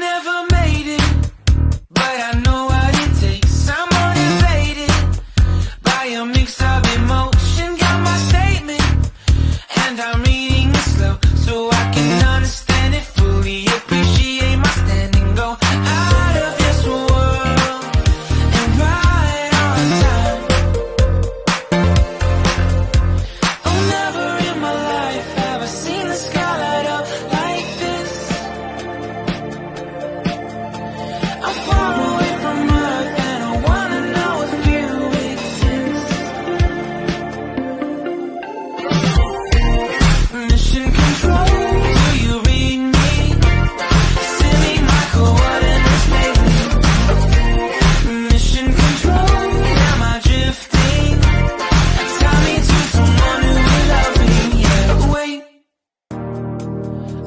never made it, but I know what it takes. I'm motivated by a mix of emotion. Got my statement, and I'm reading it slow so I can understand it fully. Appreciate my standing, go out of this world and right on time. Oh, never in my life have I seen the sky light up like this. I'm far away from Earth and I wanna know if you exist. Mission control, do you read me? Send me my coordinates lately. Mission control, am I drifting? Tie me to someone who will love me, yeah. Wait,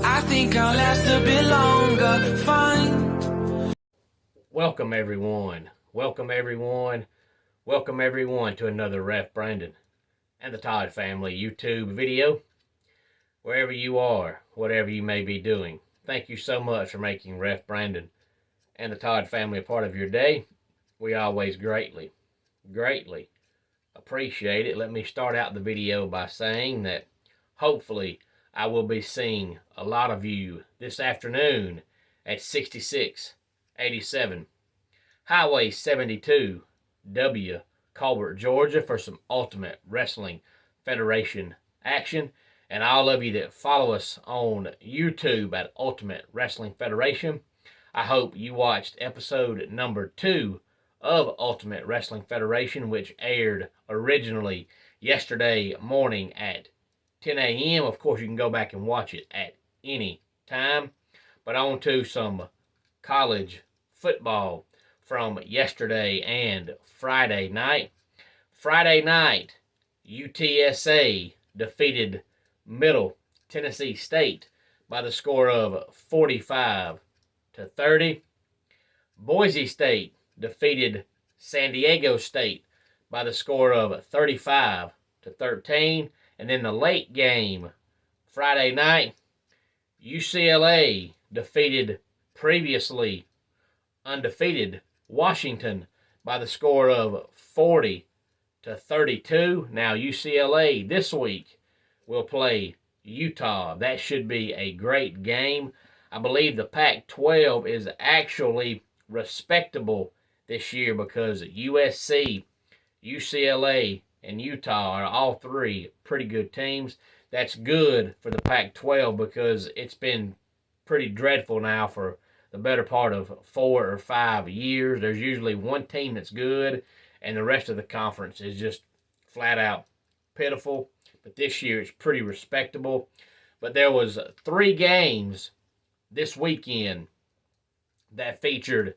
I think I'll last a bit longer, fine. Welcome everyone, welcome everyone, welcome everyone to another Ref Brandon and the Todd Family YouTube video. Wherever you are, whatever you may be doing, thank you so much for making Ref Brandon and the Todd Family a part of your day. We always greatly appreciate it. Let me start out the video by saying that hopefully I will be seeing a lot of you this afternoon at 6687 Highway 72 W, Colbert, Georgia, for some Ultimate Wrestling Federation action. And all of you that follow us on YouTube at Ultimate Wrestling Federation, I hope you watched episode number 2 of Ultimate Wrestling Federation, which aired originally yesterday morning at 10 a.m. Of course, you can go back and watch it at any time. But on to some college football from yesterday and Friday night. Friday night, UTSA defeated Middle Tennessee State by the score of 45-30. Boise State defeated San Diego State by the score of 35-13. And then the late game, Friday night, UCLA defeated previously undefeated Washington by the score of 40-32. Now UCLA this week will play Utah. That should be a great game. I believe the Pac-12 is actually respectable this year because USC, UCLA, and Utah are all three pretty good teams. That's good for the Pac-12 because it's been pretty dreadful now for the better part of 4 or 5 years. There's usually one team that's good, and the rest of the conference is just flat out pitiful. But this year it's pretty respectable. But there was 3 games this weekend that featured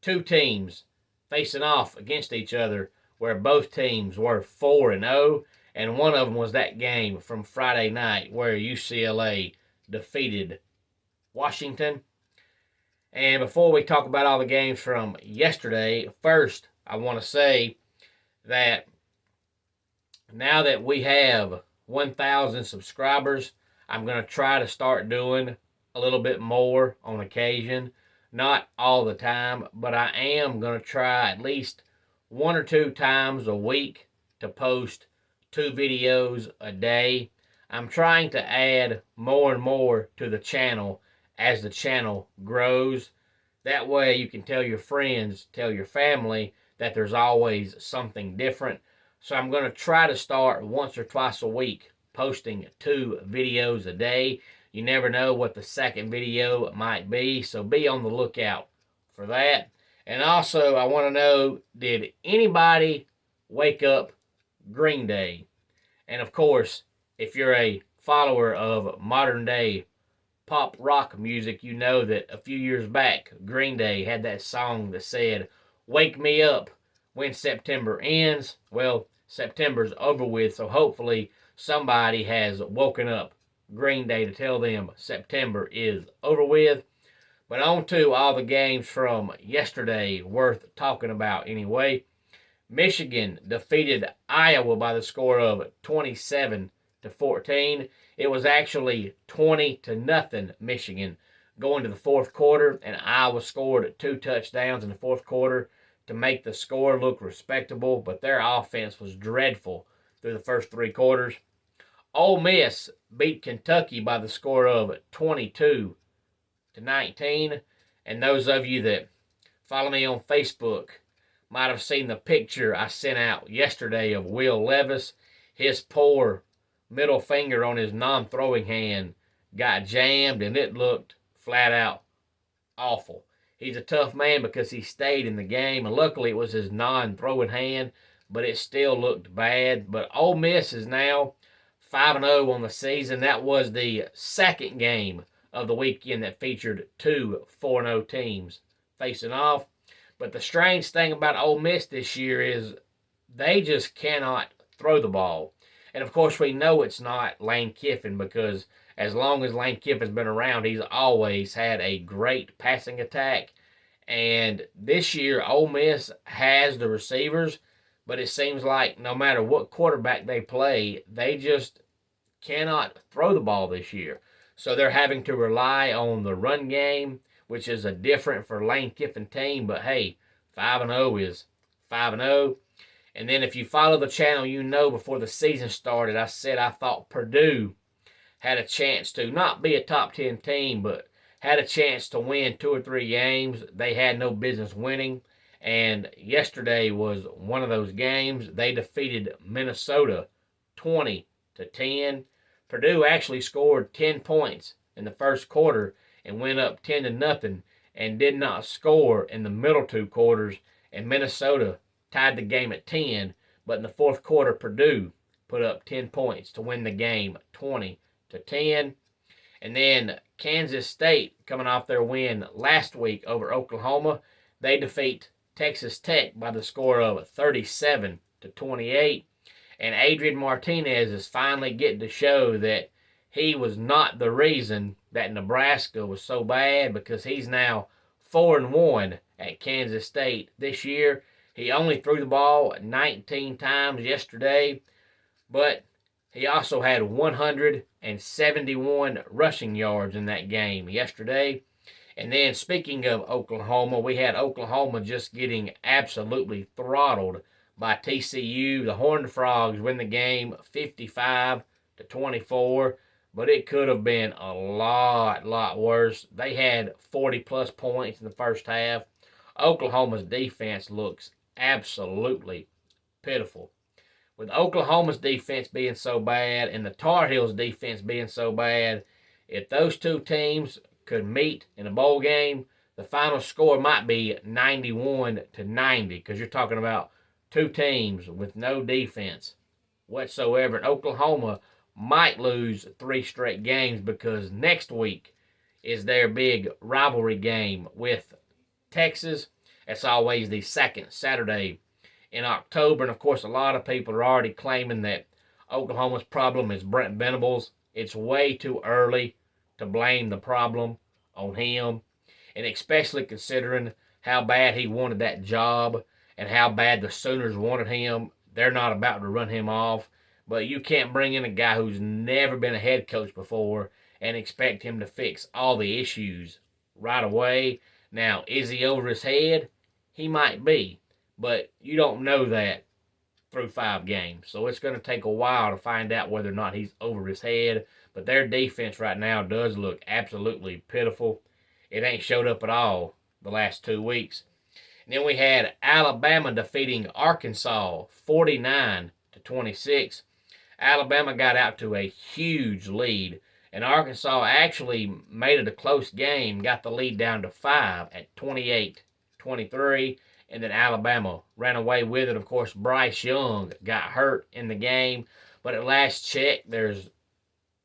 2 teams facing off against each other where both teams were 4-0, and one of them was that game from Friday night where UCLA defeated Washington. And before we talk about all the games from yesterday, first I want to say that now that we have 1,000 subscribers, I'm going to try to start doing a little bit more on occasion. Not all the time, but I am going to try at least 1 or 2 times a week to post 2 videos a day. I'm trying to add more and more to the channel as the channel grows. That way you can tell your friends, tell your family that there's always something different. So I'm going to try to start once or twice a week posting 2 videos a day. You never know what the second video might be, so be on the lookout for that. And also, I want to know, did anybody wake up Green Day? And of course, if you're a follower of modern day pop rock music, you know that a few years back, Green Day had that song that said, "Wake me up when September ends." Well, September's over with, so hopefully somebody has woken up Green Day to tell them September is over with. But on to all the games from yesterday worth talking about anyway. Michigan defeated Iowa by the score of 27-14. It was actually 20-0 Michigan going to the fourth quarter, and Iowa scored 2 touchdowns in the fourth quarter to make the score look respectable, but their offense was dreadful through the first 3 quarters. Ole Miss beat Kentucky by the score of 22-19, and those of you that follow me on Facebook might have seen the picture I sent out yesterday of Will Levis. His poor middle finger on his non-throwing hand got jammed, and it looked flat out awful. He's a tough man because he stayed in the game, and luckily it was his non-throwing hand, but it still looked bad. But Ole Miss is now 5-0 on the season. That was the second game of the weekend that featured 2 4-0 teams facing off. But the strange thing about Ole Miss this year is they just cannot throw the ball. And of course, we know it's not Lane Kiffin, because as long as Lane Kiffin's been around, he's always had a great passing attack. And this year, Ole Miss has the receivers, but it seems like no matter what quarterback they play, they just cannot throw the ball this year. So they're having to rely on the run game, which is a different for Lane Kiffin team. But hey, 5-0 is 5-0. And then if you follow the channel, you know before the season started, I said I thought Purdue had a chance to not be a top 10 team, but had a chance to win 2 or 3 games they had no business winning. And yesterday was one of those games. They defeated Minnesota 20-10. Purdue actually scored 10 points in the first quarter and went up 10-0, and did not score in the middle 2 quarters, and Minnesota tied the game at 10. But in the fourth quarter, Purdue put up 10 points to win the game 20-10. And then Kansas State, coming off their win last week over Oklahoma, they defeat Texas Tech by the score of 37-28. And Adrian Martinez is finally getting to show that he was not the reason that Nebraska was so bad, because he's now 4-1 at Kansas State this year. He only threw the ball 19 times yesterday, but he also had 171 rushing yards in that game yesterday. And then speaking of Oklahoma, we had Oklahoma just getting absolutely throttled by TCU. The Horned Frogs win the game 55-24, but it could have been a lot worse. They had 40-plus points in the first half. Oklahoma's defense looks absolutely pitiful. With Oklahoma's defense being so bad and the Tar Heels' defense being so bad, if those 2 teams could meet in a bowl game, the final score might be 91-90, because you're talking about 2 teams with no defense whatsoever. And Oklahoma might lose 3 straight games, because next week is their big rivalry game with Texas. It's always the second Saturday in October. And of course, a lot of people are already claiming that Oklahoma's problem is Brent Venables. It's way too early to blame the problem on him, and especially considering how bad he wanted that job and how bad the Sooners wanted him. They're not about to run him off, but you can't bring in a guy who's never been a head coach before and expect him to fix all the issues right away. Now, is he over his head? He might be, but you don't know that through 5 games. So it's going to take a while to find out whether or not he's over his head. But their defense right now does look absolutely pitiful. It ain't showed up at all the last 2 weeks. And then we had Alabama defeating Arkansas 49-26. Alabama got out to a huge lead, and Arkansas actually made it a close game, got the lead down to 5 at 28-23, and then Alabama ran away with it. Of course, Bryce Young got hurt in the game, but at last check, there's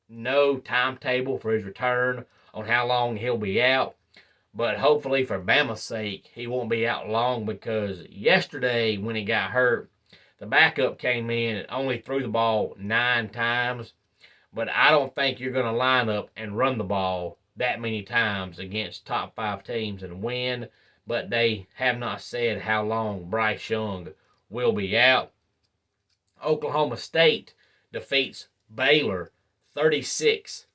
no timetable for his return on how long he'll be out. But hopefully for Bama's sake, he won't be out long, because yesterday when he got hurt, the backup came in and only threw the ball 9 times. But I don't think you're going to line up and run the ball that many times against top 5 teams and win. But they have not said how long Bryce Young will be out. Oklahoma State defeats Baylor 36-17.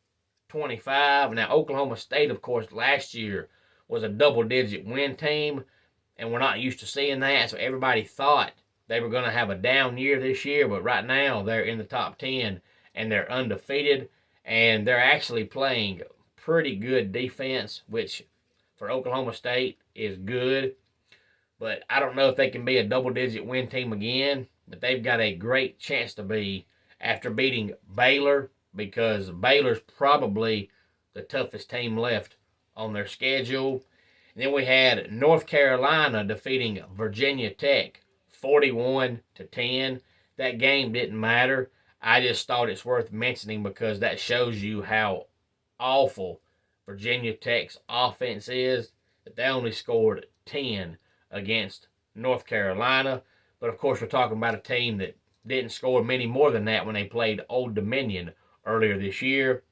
25. Now, Oklahoma State, of course, last year was a double-digit win team, and we're not used to seeing that, so everybody thought they were going to have a down year this year, but right now they're in the top 10, and they're undefeated, and they're actually playing pretty good defense, which for Oklahoma State is good. But I don't know if they can be a double-digit win team again, but they've got a great chance to be after beating Baylor, because Baylor's probably the toughest team left on their schedule. And then we had North Carolina defeating Virginia Tech 41-10. That game didn't matter. I just thought it's worth mentioning because that shows you how awful Virginia Tech's offense is, that they only scored 10 against North Carolina. But of course, we're talking about a team that didn't score many more than that when they played Old Dominion earlier this year.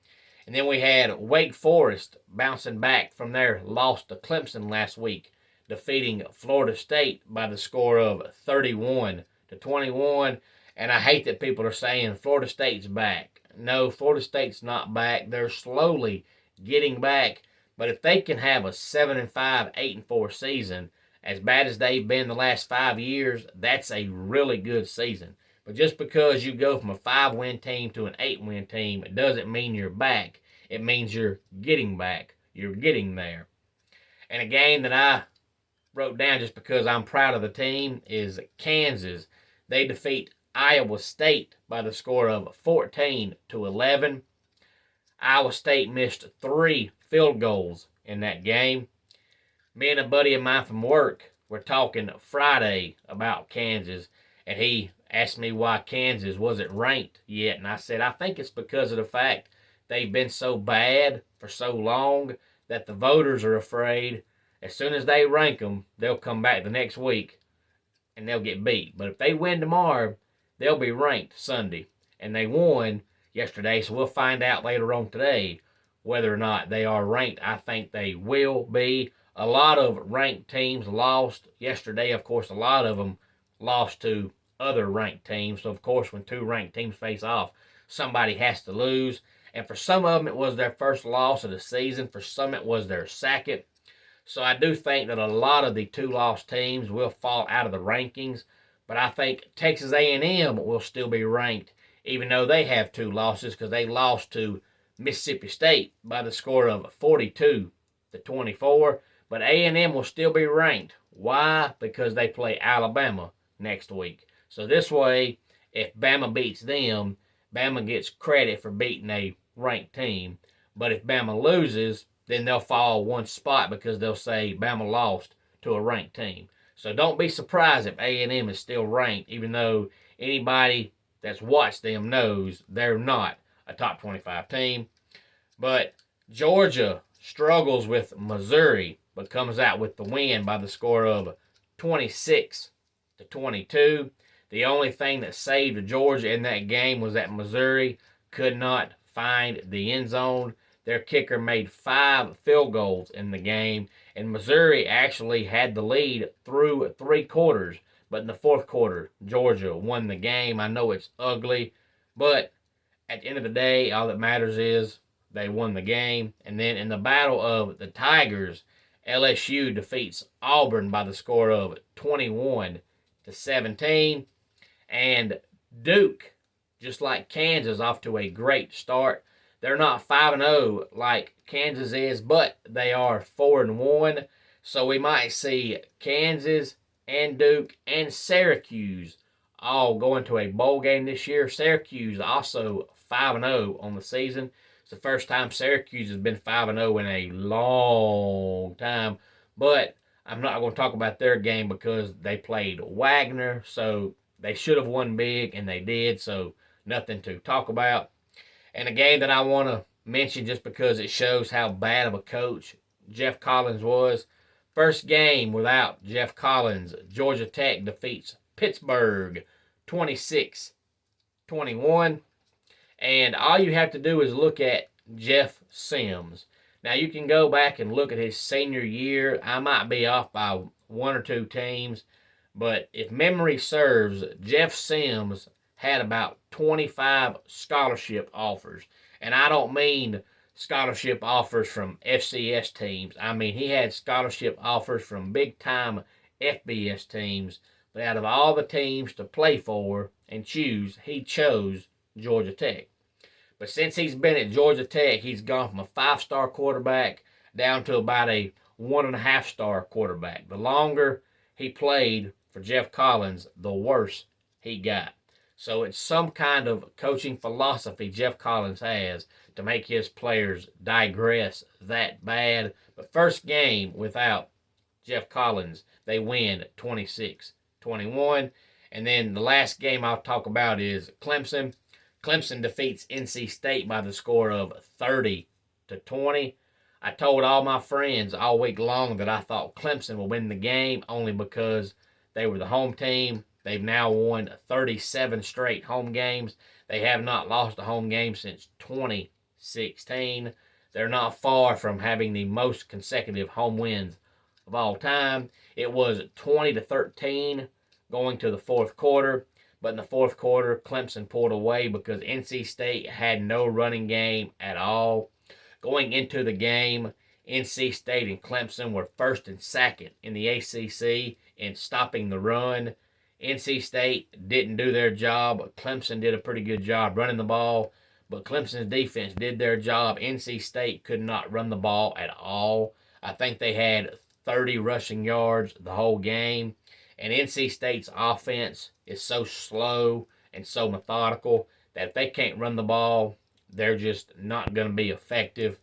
And then we had Wake Forest bouncing back from their loss to Clemson last week, defeating Florida State by the score of 31-21. And I hate that people are saying Florida State's back. No, Florida State's not back. They're slowly getting back. But if they can have a 7-5, 8-4 season, as bad as they've been the last 5 years, that's a really good season. But just because you go from a 5-win team to an 8-win team, it doesn't mean you're back. It means you're getting back. You're getting there. And a game that I wrote down just because I'm proud of the team is Kansas. They defeat Iowa State by the score of 14-11. Iowa State missed 3 field goals in that game. Me and a buddy of mine from work were talking Friday about Kansas, and he asked me why Kansas wasn't ranked yet, and I said, I think it's because of the fact they've been so bad for so long that the voters are afraid as soon as they rank them, they'll come back the next week and they'll get beat. But if they win tomorrow, they'll be ranked Sunday. And they won yesterday, so we'll find out later on today whether or not they are ranked. I think they will be. A lot of ranked teams lost yesterday. Of course, a lot of them lost to other ranked teams. So, of course, when 2 ranked teams face off, somebody has to lose. And for some of them, it was their first loss of the season. For some, it was their second. So I do think that a lot of the 2-loss teams will fall out of the rankings. But I think Texas A&M will still be ranked, even though they have 2 losses, because they lost to Mississippi State by the score of 42-24. But A&M will still be ranked. Why? Because they play Alabama next week. So this way, if Bama beats them, Bama gets credit for beating a ranked team. But if Bama loses, then they'll fall 1 spot because they'll say Bama lost to a ranked team. So don't be surprised if A&M is still ranked, even though anybody that's watched them knows they're not a top 25 team. But Georgia struggles with Missouri, but comes out with the win by the score of 26-22. The only thing that saved Georgia in that game was that Missouri could not find the end zone. Their kicker made 5 field goals in the game, and Missouri actually had the lead through 3 quarters. But in the 4th quarter, Georgia won the game. I know it's ugly, but at the end of the day, all that matters is they won the game. And then in the Battle of the Tigers, LSU defeats Auburn by the score of 21-17. And Duke, just like Kansas, off to a great start. They're not 5-0 like Kansas is, but they are 4-1. So we might see Kansas and Duke and Syracuse all going to a bowl game this year. Syracuse also 5-0 on the season. It's the first time Syracuse has been 5-0 in a long time. But I'm not going to talk about their game because they played Wagner. So they should have won big, and they did. So nothing to talk about. And a game that I want to mention just because it shows how bad of a coach Jeff Collins was. First game without Jeff Collins, Georgia Tech defeats Pittsburgh 26-21. And all you have to do is look at Jeff Sims. Now, you can go back and look at his senior year. I might be off by 1 or 2 teams. But if memory serves, Jeff Sims had about 25 scholarship offers. And I don't mean scholarship offers from FCS teams. I mean, he had scholarship offers from big-time FBS teams. But out of all the teams to play for and choose, he chose Georgia Tech. But since he's been at Georgia Tech, he's gone from a 5-star quarterback down to about a 1.5-star quarterback. The longer he played for Jeff Collins, the worse he got. So it's some kind of coaching philosophy Jeff Collins has to make his players digress that bad. But first game without Jeff Collins, they win 26-21. And then the last game I'll talk about is Clemson. Clemson defeats NC State by the score of 30-20. I told all my friends all week long that I thought Clemson would win the game only because they were the home team. They've now won 37 straight home games. They have not lost a home game since 2016. They're not far from having the most consecutive home wins of all time. It was 20-13 going to the fourth quarter. But in the fourth quarter, Clemson pulled away because NC State had no running game at all. Going into the game, NC State and Clemson were first and second in the ACC in stopping the run. NC State didn't do their job. Clemson did a pretty good job running the ball, but Clemson's defense did their job. NC State could not run the ball at all. I think they had 30 rushing yards the whole game. And NC State's offense is so slow and so methodical that if they can't run the ball, they're just not going to be effective.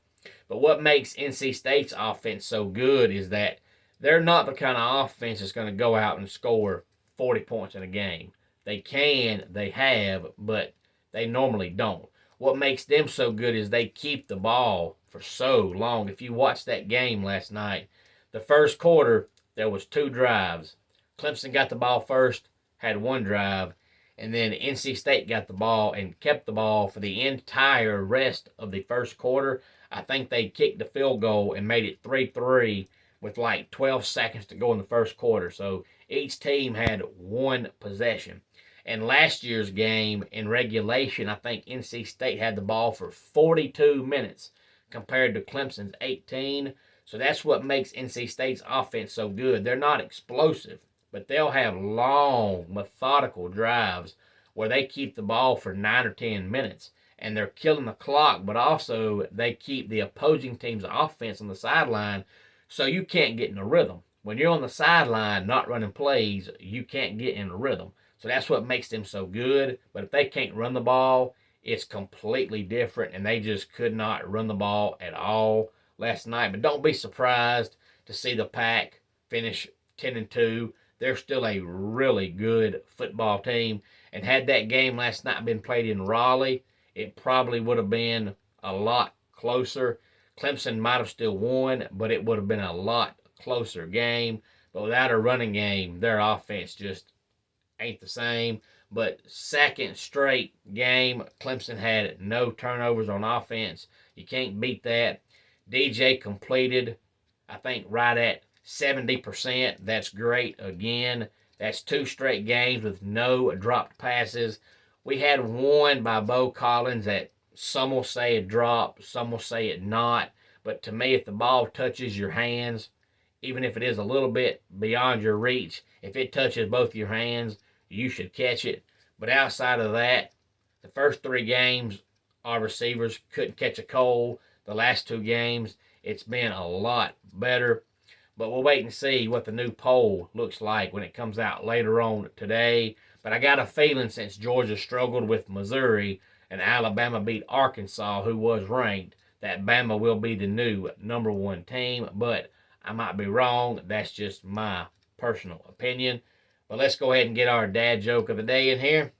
But what makes NC State's offense so good is that they're not the kind of offense that's going to go out and score 40 points in a game. They can, they have, but they normally don't. What makes them so good is they keep the ball for so long. If you watched that game last night, the first quarter, there was 2 drives. Clemson got the ball first, had 1 drive, and then NC State got the ball and kept the ball for the entire rest of the first quarter. I think they kicked the field goal and made it 3-3 with like 12 seconds to go in the first quarter. So each team had 1 possession. And last year's game in regulation, I think NC State had the ball for 42 minutes compared to Clemson's 18. So that's what makes NC State's offense so good. They're not explosive, but they'll have long, methodical drives where they keep the ball for 9 or 10 minutes. And they're killing the clock, but also they keep the opposing team's offense on the sideline so you can't get in a rhythm. When you're on the sideline not running plays, you can't get in a rhythm. So that's what makes them so good. But if they can't run the ball, it's completely different, and they just could not run the ball at all last night. But don't be surprised to see the Pack finish 10-2. They're still a really good football team. And had that game last night been played in Raleigh, it probably would have been a lot closer. Clemson might have still won, but it would have been a lot closer game. But without a running game, their offense just ain't the same. But second straight game, Clemson had no turnovers on offense. You can't beat that. DJ completed, I think, right at 70%. That's great again. That's 2 straight games with no dropped passes. We had one by Bo Collins that some will say it dropped, some will say it not. But to me, if the ball touches your hands, even if it is a little bit beyond your reach, if it touches both your hands, you should catch it. But outside of that, the first 3 games, our receivers couldn't catch a cold. The last 2 games, it's been a lot better. But we'll wait and see what the new poll looks like when it comes out later on today. But I got a feeling since Georgia struggled with Missouri and Alabama beat Arkansas, who was ranked, that Bama will be the new number 1 team. But I might be wrong. That's just my personal opinion. But let's go ahead and get our dad joke of the day in here.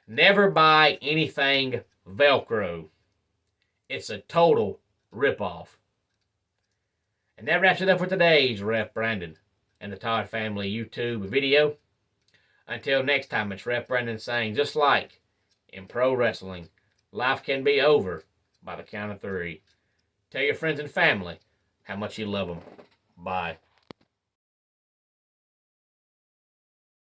Never buy anything Velcro. It's a total ripoff. And that wraps it up for today's Ref Brandon and the Todd Family YouTube video. Until next time, it's Ref Brandon saying, just like in pro wrestling, life can be over by the count of 3. Tell your friends and family how much you love them. Bye.